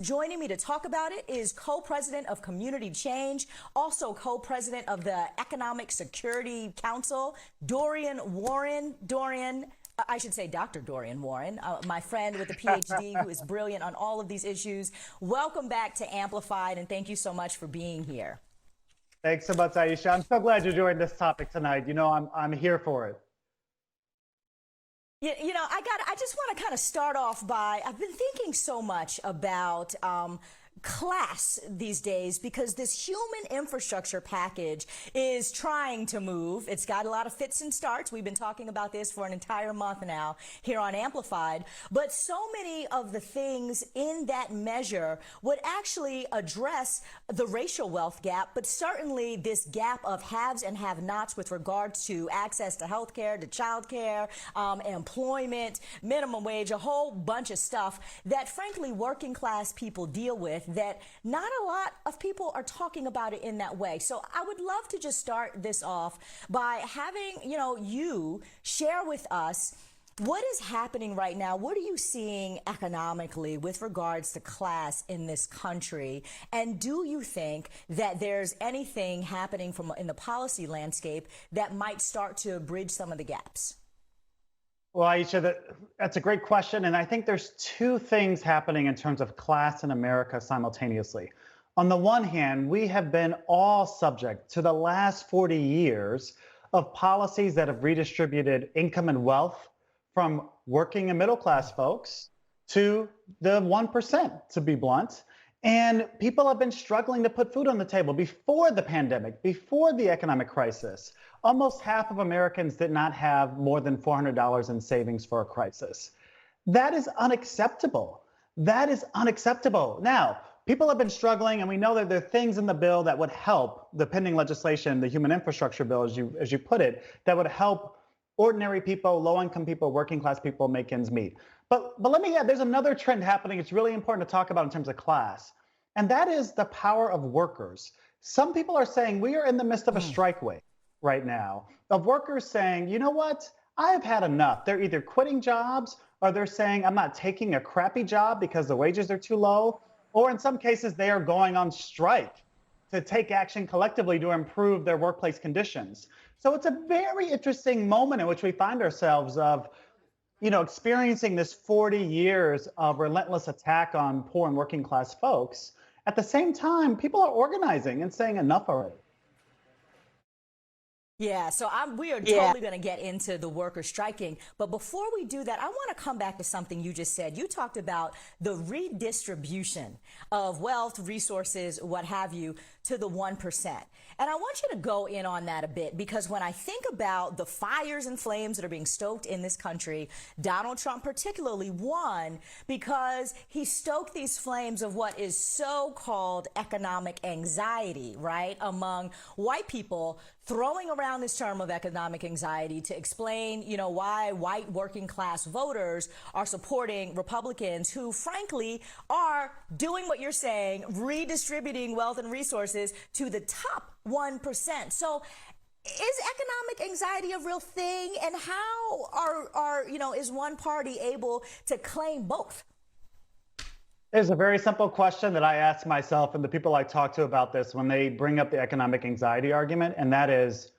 Joining me to talk about it is co-president of Community Change, also co-president of the Economic Security Council, Dorian Warren. I should say Dr. Dorian Warren, my friend with a PhD who is brilliant on all of these issues. Welcome back to Amplified, and thank you so much for being here. Thanks so much, Aisha. I'm so glad you joined this topic tonight. You know, I'm here for it. I just want to kind of start off by, I've been thinking so much about class these days because this human infrastructure package is trying to move. It's got a lot of fits and starts. We've been talking about this for an entire month now here on Amplified. But so many of the things in that measure would actually address the racial wealth gap, but certainly this gap of haves and have-nots with regards to access to health care, to child care, employment, minimum wage, a whole bunch of stuff that, frankly, working class people deal with that not a lot of people are talking about it in that way. So I would love to just start this off by having, you share with us what is happening right now. What are you seeing economically with regards to class in this country? And do you think that there's anything happening in the policy landscape that might start to bridge some of the gaps? Well, Aisha, that's a great question. And I think there's two things happening in terms of class in America simultaneously. On the one hand, we have been all subject to the last 40 years of policies that have redistributed income and wealth from working and middle class folks to the 1%, to be blunt. And people have been struggling to put food on the table before the pandemic, before the economic crisis. Almost half of Americans did not have more than $400 in savings for a crisis. That is unacceptable. That is unacceptable. Now, people have been struggling, and we know that there are things in the bill that would help, the pending legislation, the human infrastructure bill, as you put it, that would help ordinary people, low-income people, working-class people make ends meet. But let me add, there's another trend happening. It's really important to talk about in terms of class, and that is the power of workers. Some people are saying we are in the midst of a strike wave right now of workers saying, you know what, I have had enough. They're either quitting jobs or they're saying I'm not taking a crappy job because the wages are too low, or in some cases they are going on strike to take action collectively to improve their workplace conditions. So it's a very interesting moment in which we find ourselves of, experiencing this 40 years of relentless attack on poor and working class folks. At the same time, people are organizing and saying enough already. Yeah, so we are totally going to get into the workers striking. But before we do that, I want to come back to something you just said. You talked about the redistribution of wealth, resources, what have you, to the 1%. And I want you to go in on that a bit, because when I think about the fires and flames that are being stoked in this country, Donald Trump particularly won because he stoked these flames of what is so-called economic anxiety, right, among white people, throwing around this term of economic anxiety to explain, why white working class voters are supporting Republicans who, frankly, are doing what you're saying, redistributing wealth and resources to the top 1%. So is economic anxiety a real thing? And how is one party able to claim both? There's a very simple question that I ask myself and the people I talk to about this when they bring up the economic anxiety argument, and that is,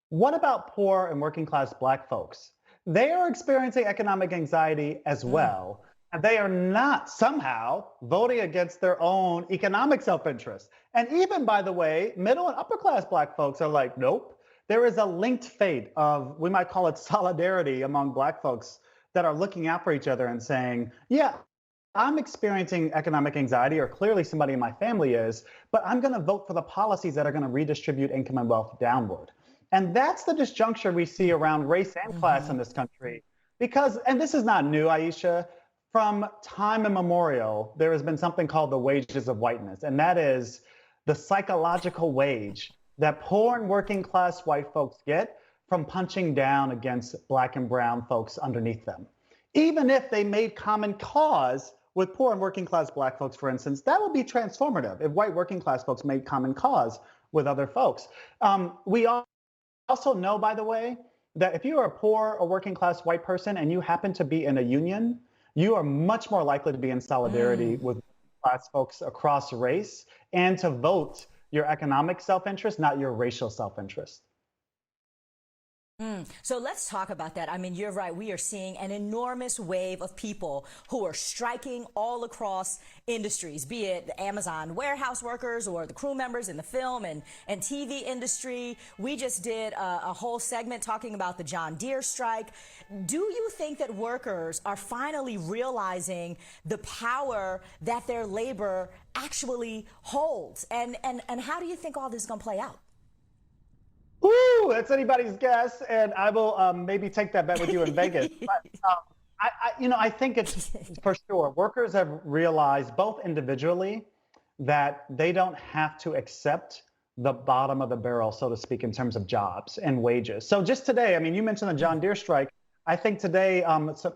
what about poor and working class Black folks? They are experiencing economic anxiety as well, and they are not somehow voting against their own economic self-interest. And even, by the way, middle and upper class Black folks are like, nope. There is a linked fate of, we might call it solidarity among Black folks that are looking out for each other and saying, yeah, I'm experiencing economic anxiety, or clearly somebody in my family is, but I'm going to vote for the policies that are going to redistribute income and wealth downward. And that's the disjuncture we see around race and class in this country. Because, and this is not new, Aisha, from time immemorial, there has been something called the wages of whiteness. And that is the psychological wage that poor and working class white folks get from punching down against Black and brown folks underneath them. Even if they made common cause with poor and working class Black folks, for instance, that would be transformative if white working class folks made common cause with other folks. We also know, by the way, that if you are a poor or working class white person and you happen to be in a union, you are much more likely to be in solidarity with class folks across race, and to vote your economic self-interest, not your racial self-interest. So let's talk about that. I mean, you're right. We are seeing an enormous wave of people who are striking all across industries, be it the Amazon warehouse workers or the crew members in the film and TV industry. We just did a whole segment talking about the John Deere strike. Do you think that workers are finally realizing the power that their labor actually holds? And how do you think all this is going to play out? Woo, that's anybody's guess, and I will maybe take that bet with you in Vegas. But I think it's for sure. Workers have realized both individually that they don't have to accept the bottom of the barrel, so to speak, in terms of jobs and wages. So just today, I mean, you mentioned the John Deere strike. I think today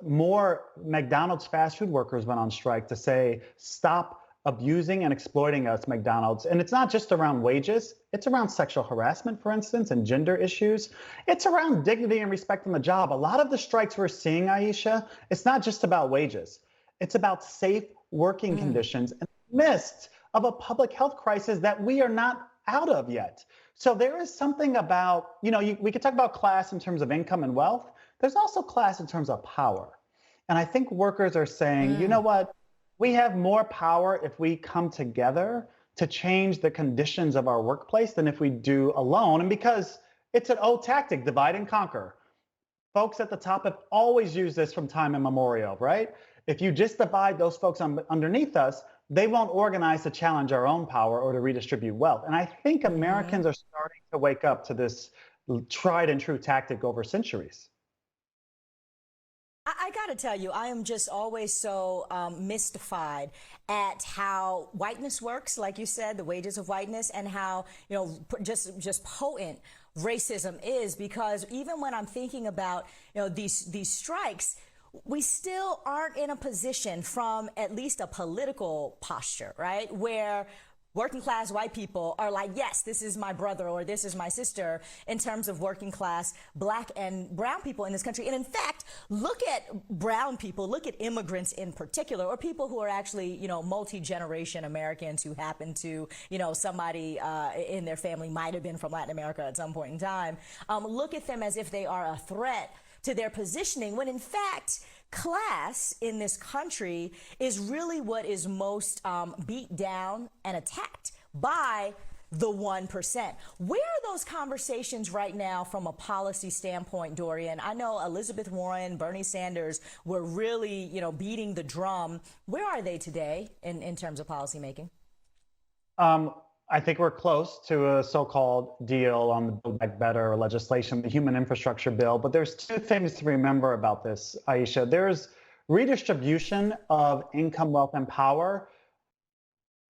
more McDonald's fast food workers went on strike to say, stop abusing and exploiting us, McDonald's. And it's not just around wages. It's around sexual harassment, for instance, and gender issues. It's around dignity and respect on the job. A lot of the strikes we're seeing, Aisha, it's not just about wages. It's about safe working conditions in the midst of a public health crisis that we are not out of yet. So there is something about, we could talk about class in terms of income and wealth. There's also class in terms of power. And I think workers are saying, you know what? We have more power if we come together to change the conditions of our workplace than if we do alone. And because it's an old tactic, divide and conquer. Folks at the top have always used this from time immemorial, right? If you just divide those folks underneath us, they won't organize to challenge our own power or to redistribute wealth. And I think Americans are starting to wake up to this tried and true tactic over centuries. I got to tell you, I am just always so mystified at how whiteness works, like you said, the wages of whiteness, and how, just potent racism is. Because even when I'm thinking about, these strikes, we still aren't in a position from at least a political posture, right, where working class white people are like, yes, this is my brother or this is my sister, in terms of working class black and brown people in this country. And in fact, look at brown people, look at immigrants in particular, or people who are actually, multi-generation Americans who happen to, somebody in their family might have been from Latin America at some point in time. Look at them as if they are a threat to their positioning, when in fact, class in this country is really what is most beat down and attacked by the 1%. Where are those conversations right now from a policy standpoint, Dorian? I know Elizabeth Warren, Bernie Sanders were really, beating the drum. Where are they today in terms of policymaking? I think we're close to a so-called deal on the Build Back Better legislation, the human infrastructure bill. But there's two things to remember about this, Aisha. There's redistribution of income, wealth, and power,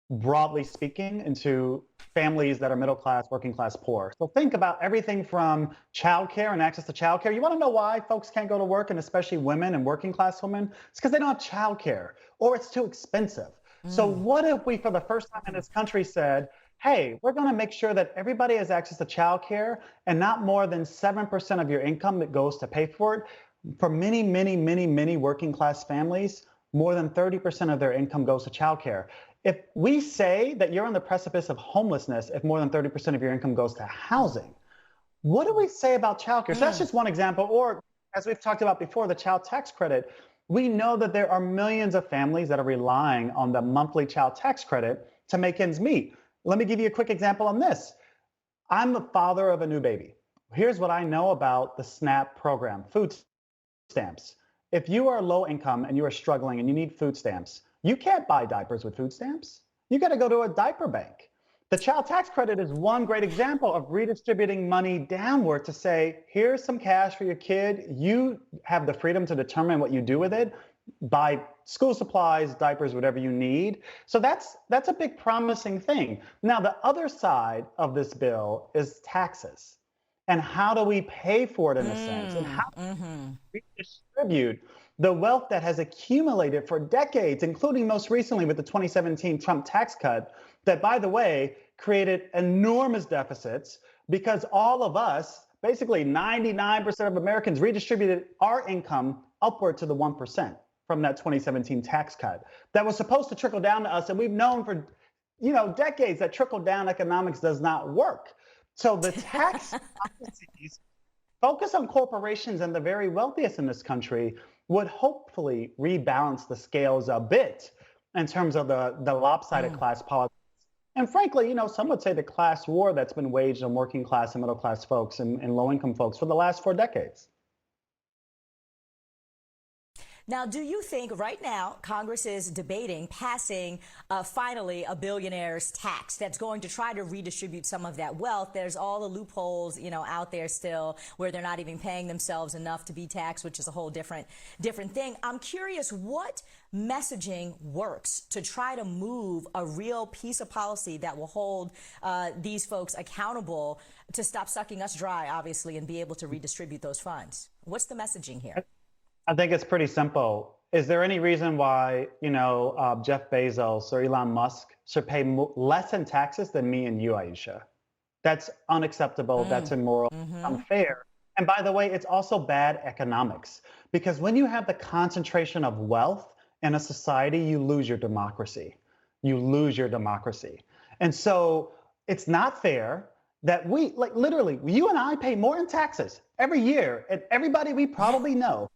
broadly speaking, into families that are middle class, working class, poor. So think about everything from childcare and access to childcare. You want to know why folks can't go to work, and especially women and working class women? It's because they don't have childcare, or it's too expensive. So what if we, for the first time in this country, said, hey, we're going to make sure that everybody has access to childcare, and not more than 7% of your income that goes to pay for it. For many, many, many, many working class families, more than 30% of their income goes to childcare. If we say that you're on the precipice of homelessness, if more than 30% of your income goes to housing, what do we say about childcare? So that's just one example. Or, as we've talked about before, the child tax credit. We know that there are millions of families that are relying on the monthly child tax credit to make ends meet. Let me give you a quick example on this. I'm the father of a new baby. Here's what I know about the SNAP program, food stamps. If you are low income and you are struggling and you need food stamps, you can't buy diapers with food stamps. You got to go to a diaper bank. The child tax credit is one great example of redistributing money downward to say, here's some cash for your kid. You have the freedom to determine what you do with it. Buy school supplies, diapers, whatever you need. So that's a big promising thing. Now, the other side of this bill is taxes. And how do we pay for it in a sense? And how do we redistribute the wealth that has accumulated for decades, including most recently with the 2017 Trump tax cut that, by the way, created enormous deficits because all of us, basically 99% of Americans, redistributed our income upward to the 1%. from that 2017 tax cut that was supposed to trickle down to us. And we've known for, decades that trickle down economics does not work. So the tax policies focus on corporations and the very wealthiest in this country would hopefully rebalance the scales a bit in terms of the lopsided class politics. And frankly, some would say the class war that's been waged on working class and middle class folks and low income folks for the last 4 decades. Now, do you think right now Congress is debating passing finally a billionaire's tax that's going to try to redistribute some of that wealth? There's all the loopholes, out there still where they're not even paying themselves enough to be taxed, which is a whole different thing. I'm curious what messaging works to try to move a real piece of policy that will hold these folks accountable to stop sucking us dry, obviously, and be able to redistribute those funds. What's the messaging here? I think it's pretty simple. Is there any reason why, Jeff Bezos or Elon Musk should pay less in taxes than me and you, Aisha? That's unacceptable. That's immoral, unfair. And by the way, it's also bad economics because when you have the concentration of wealth in a society, you lose your democracy. You lose your democracy. And so it's not fair that we, literally, you and I pay more in taxes every year, and everybody we probably know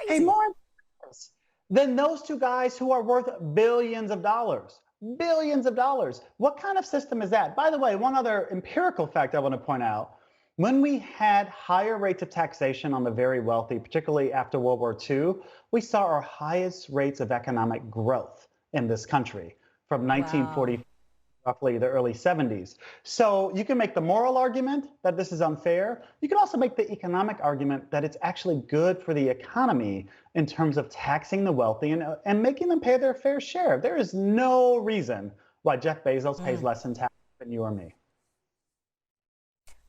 pay more in taxes than those two guys who are worth billions of dollars. Billions of dollars. What kind of system is that? By the way, one other empirical fact I want to point out, when we had higher rates of taxation on the very wealthy, particularly after World War II, we saw our highest rates of economic growth in this country from 1940. Roughly the early 70s. So you can make the moral argument that this is unfair. You can also make the economic argument that it's actually good for the economy in terms of taxing the wealthy and making them pay their fair share. There is no reason why Jeff Bezos pays less in tax than you or me.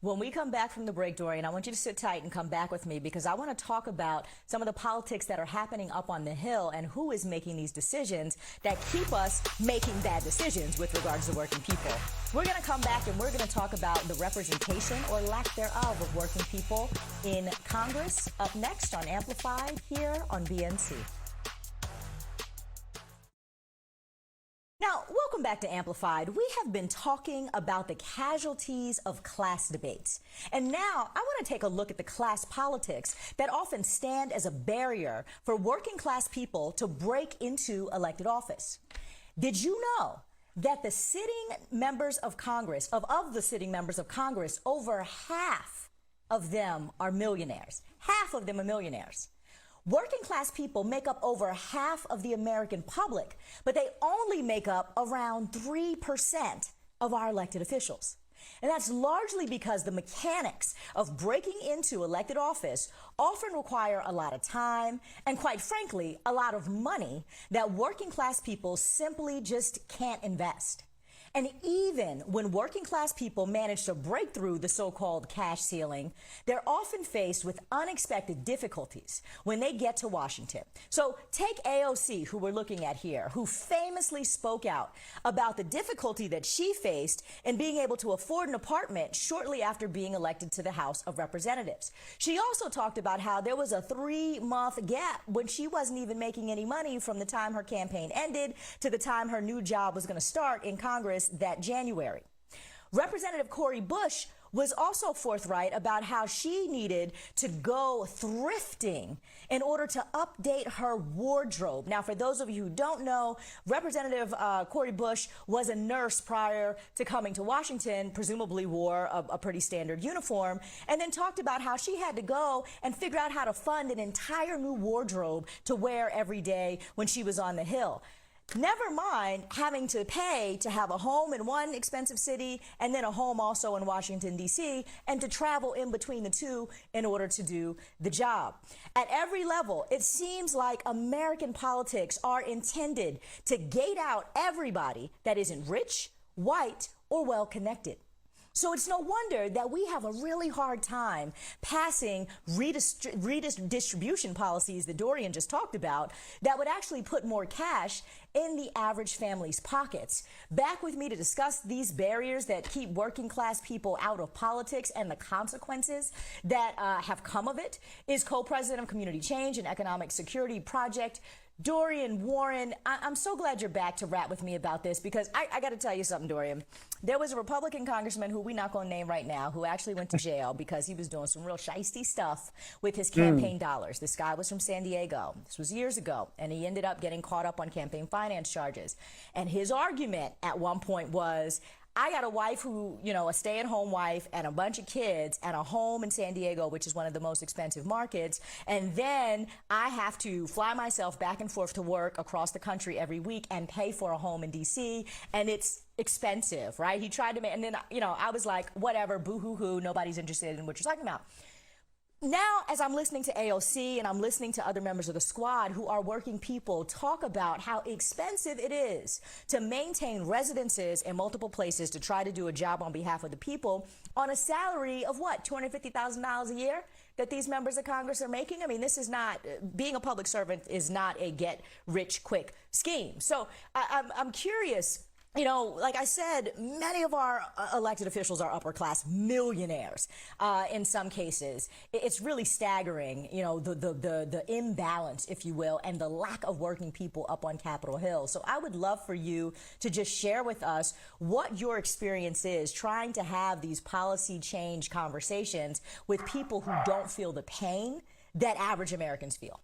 When we come back from the break, Dorian, I want you to sit tight and come back with me because I want to talk about some of the politics that are happening up on the Hill and who is making these decisions that keep us making bad decisions with regards to working people. We're going to come back and we're going to talk about the representation or lack thereof of working people in Congress up next on Amplified here on BNC. Now, welcome back to Amplified. We have been talking about the casualties of class debates. And now I want to take a look at the class politics that often stand as a barrier for working class people to break into elected office. Did you know that the sitting members of Congress, of the sitting members of Congress, over half of them are millionaires? Half of them are millionaires. Working class people make up over half of the American public, but they only make up around 3% of our elected officials. And that's largely because the mechanics of breaking into elected office often require a lot of time and, quite frankly, a lot of money that working class people simply just can't invest. And even when working class people manage to break through the so-called cash ceiling, they're often faced with unexpected difficulties when they get to Washington. So take AOC, who we're looking at here, who famously spoke out about the difficulty that she faced in being able to afford an apartment shortly after being elected to the House of Representatives. She also talked about how there was a 3-month gap when she wasn't even making any money from the time her campaign ended to the time her new job was going to start in Congress that January. Representative Cori Bush was also forthright about how she needed to go thrifting in order to update her wardrobe. Now, for those of you who don't know, Representative Cori Bush was a nurse prior to coming to Washington, presumably wore a pretty standard uniform, and then talked about how she had to go and figure out how to fund an entire new wardrobe to wear every day when she was on the Hill. Never mind having to pay to have a home in one expensive city and then a home also in Washington, D.C., and to travel in between the two in order to do the job. At every level, it seems like American politics are intended to gate out everybody that isn't rich, white, or well-connected. So it's no wonder that we have a really hard time passing redistribution policies that Dorian just talked about that would actually put more cash in the average family's pockets. Back with me to discuss these barriers that keep working class people out of politics and the consequences that have come of it is co-president of Community Change and Economic Security Project, Dorian Warren, I'm so glad you're back to rap with me about this, because I got to tell you something, Dorian. There was a Republican congressman who we're not going to name right now who actually went to jail because he was doing some real shiesty stuff with his campaign dollars. This guy was from San Diego. This was years ago, and he ended up getting caught up on campaign finance charges. And his argument at one point was, I got a wife who, a stay-at-home wife and a bunch of kids and a home in San Diego, which is one of the most expensive markets. And then I have to fly myself back and forth to work across the country every week and pay for a home in D.C. And it's expensive, right? He tried to make, and then, I was like, whatever, boo-hoo-hoo, nobody's interested in what you're talking about. Now, as I'm listening to AOC and I'm listening to other members of the squad who are working people talk about how expensive it is to maintain residences in multiple places to try to do a job on behalf of the people on a salary of what, $250,000 a year that these members of Congress are making? I mean, this is not, being a public servant is not a get rich quick scheme. So I'm curious. Like I said, many of our elected officials are upper class millionaires in some cases. It's really staggering, the imbalance, if you will, and the lack of working people up on Capitol Hill. So I would love for you to just share with us what your experience is trying to have these policy change conversations with people who don't feel the pain that average Americans feel.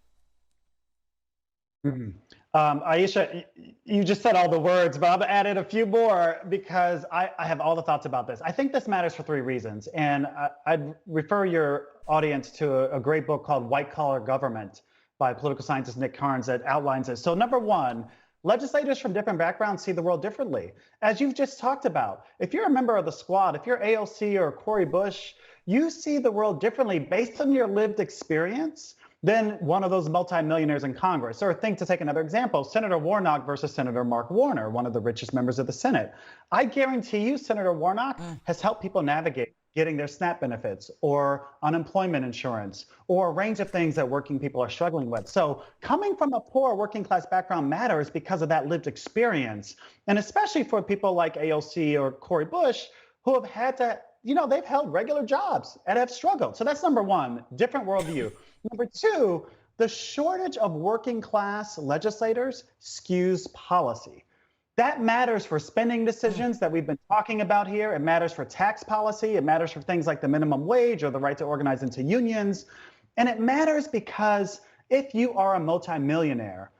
Aisha, you just said all the words, but I've added a few more because I have all the thoughts about this. I think this matters for three reasons. And I'd refer your audience to a great book called White Collar Government by political scientist Nick Carnes that outlines it. So number one, legislators from different backgrounds see the world differently. As you've just talked about, if you're a member of the squad, if you're AOC or Cori Bush, you see the world differently based on your lived experience than one of those multimillionaires in Congress. Or to take another example, Senator Warnock versus Senator Mark Warner, one of the richest members of the Senate. I guarantee you Senator Warnock has helped people navigate getting their SNAP benefits or unemployment insurance or a range of things that working people are struggling with. So coming from a poor working class background matters because of that lived experience. And especially for people like AOC or Cori Bush, who have had to, they've held regular jobs and have struggled. So that's number one, different worldview. Number two, the shortage of working class legislators skews policy. That matters for spending decisions that we've been talking about here. It matters for tax policy. It matters for things like the minimum wage or the right to organize into unions. And it matters because if you are a multimillionaire,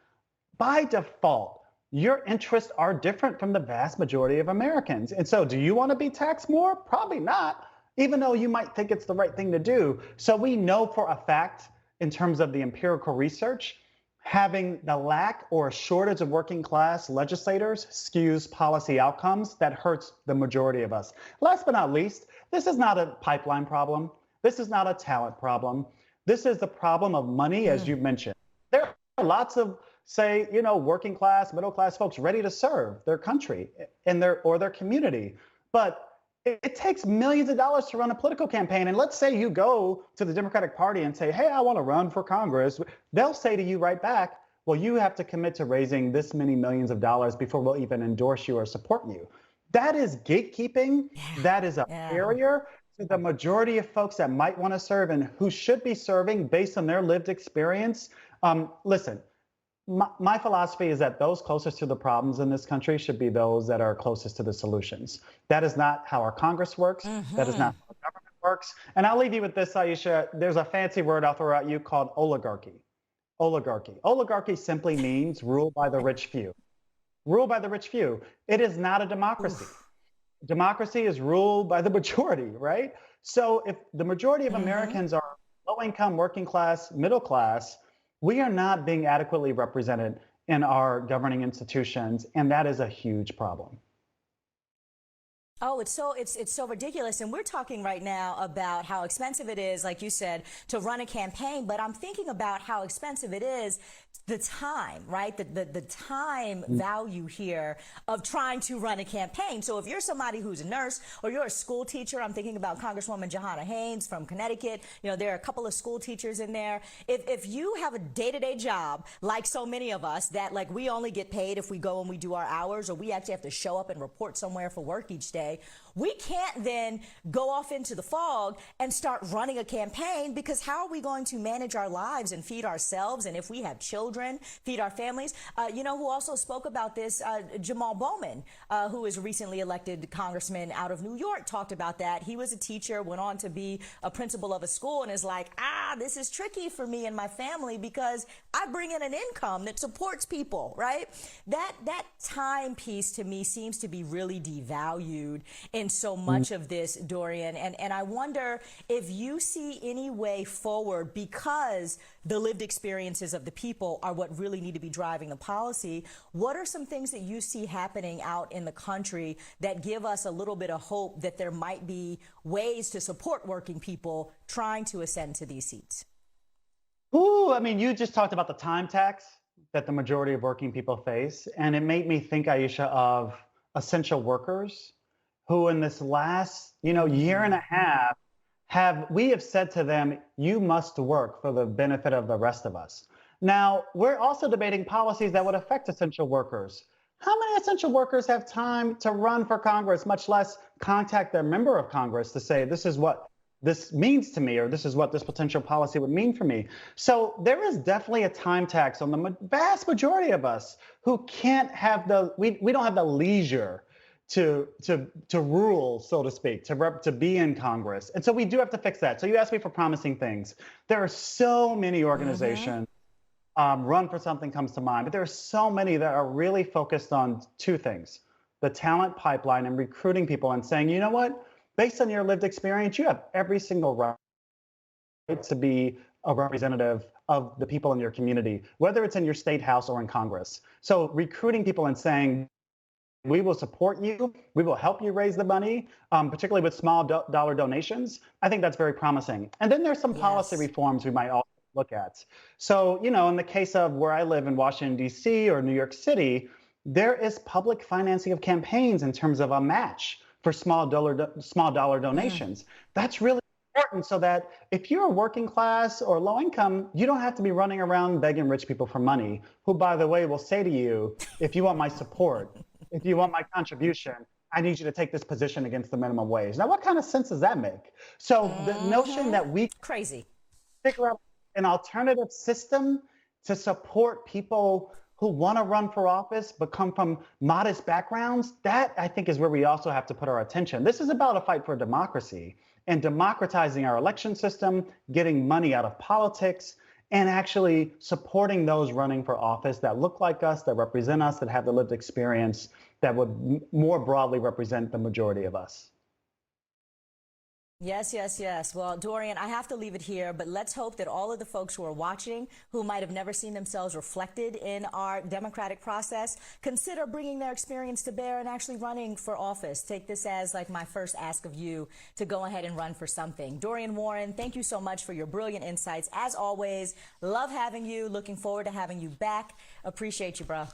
by default, your interests are different from the vast majority of Americans. And so do you want to be taxed more? Probably not, even though you might think it's the right thing to do. So we know for a fact, in terms of the empirical research, having the lack or shortage of working class legislators skews policy outcomes that hurts the majority of us. Last but not least, this is not a pipeline problem. This is not a talent problem. This is the problem of money, as you mentioned. There are lots of, say, working class, middle class folks ready to serve their country and their community. But it takes millions of dollars to run a political campaign. And let's say you go to the Democratic Party and say, hey, I want to run for Congress. They'll say to you right back, well, you have to commit to raising this many millions of dollars before we'll even endorse you or support you. That is gatekeeping. That is a barrier to the majority of folks that might want to serve and who should be serving based on their lived experience. Listen, my philosophy is that those closest to the problems in this country should be those that are closest to the solutions. That is not how our Congress works. That is not how our government works. And I'll leave you with this, Aisha. There's a fancy word I'll throw at you called oligarchy. Oligarchy. Oligarchy simply means rule by the rich few. Rule by the rich few. It is not a democracy. Democracy is ruled by the majority, right? So if the majority of Americans are low income, working class, middle class, we are not being adequately represented in our governing institutions, and that is a huge problem. Oh, it's so ridiculous. And we're talking right now about how expensive it is, like you said, to run a campaign. But I'm thinking about how expensive it is, the time, right? The time value here of trying to run a campaign. So if you're somebody who's a nurse or you're a school teacher, I'm thinking about Congresswoman Johanna Haynes from Connecticut. There are a couple of school teachers in there. If you have a day-to-day job, like so many of us, that like we only get paid if we go and we do our hours, or we actually have to show up and report somewhere for work each day. way, we can't then go off into the fog and start running a campaign, because how are we going to manage our lives and feed ourselves? And if we have children, feed our families? You know who also spoke about this? Jamal Bowman, who is recently elected congressman out of New York, talked about that. He was a teacher, went on to be a principal of a school, and is like, this is tricky for me and my family because I bring in an income that supports people, right? That time piece to me seems to be really devalued in so much of this, Dorian. And I wonder if you see any way forward, because the lived experiences of the people are what really need to be driving the policy. What are some things that you see happening out in the country that give us a little bit of hope that there might be ways to support working people trying to ascend to these seats? Ooh, I mean, you just talked about the time tax that the majority of working people face. And it made me think, Aisha, of essential workers who in this last, year and a half we have said to them, you must work for the benefit of the rest of us. Now, we're also debating policies that would affect essential workers. How many essential workers have time to run for Congress, much less contact their member of Congress to say, this is what this means to me, or this is what this potential policy would mean for me? So there is definitely a time tax on the vast majority of us who can't have we don't have the leisure to rule, so to speak, to be in Congress. And so we do have to fix that. So you asked me for promising things. There are so many organizations, Run for Something comes to mind, but there are so many that are really focused on two things: the talent pipeline and recruiting people and saying, you know what, based on your lived experience, you have every single right to be a representative of the people in your community, whether it's in your state house or in Congress. So recruiting people and saying, we will support you. We will help you raise the money, particularly with small dollar donations. I think that's very promising. And then there's some policy reforms we might also look at. So, in the case of where I live in Washington, D.C. or New York City, there is public financing of campaigns in terms of a match for small dollar donations. That's really important, so that if you're working class or low income, you don't have to be running around begging rich people for money, who, by the way, will say to you, if you want my support, if you want my contribution, I need you to take this position against the minimum wage. Now, what kind of sense does that make? So the notion that we figure out an alternative system to support people who want to run for office but come from modest backgrounds, that I think is where we also have to put our attention. This is about a fight for democracy and democratizing our election system, getting money out of politics, and actually supporting those running for office that look like us, that represent us, that have the lived experience that would more broadly represent the majority of us. Yes, yes, yes. Well, Dorian, I have to leave it here, but let's hope that all of the folks who are watching, who might have never seen themselves reflected in our democratic process, consider bringing their experience to bear and actually running for office. Take this as like my first ask of you to go ahead and run for something. Dorian Warren, thank you so much for your brilliant insights. As always, love having you. Looking forward to having you back. Appreciate you, bro.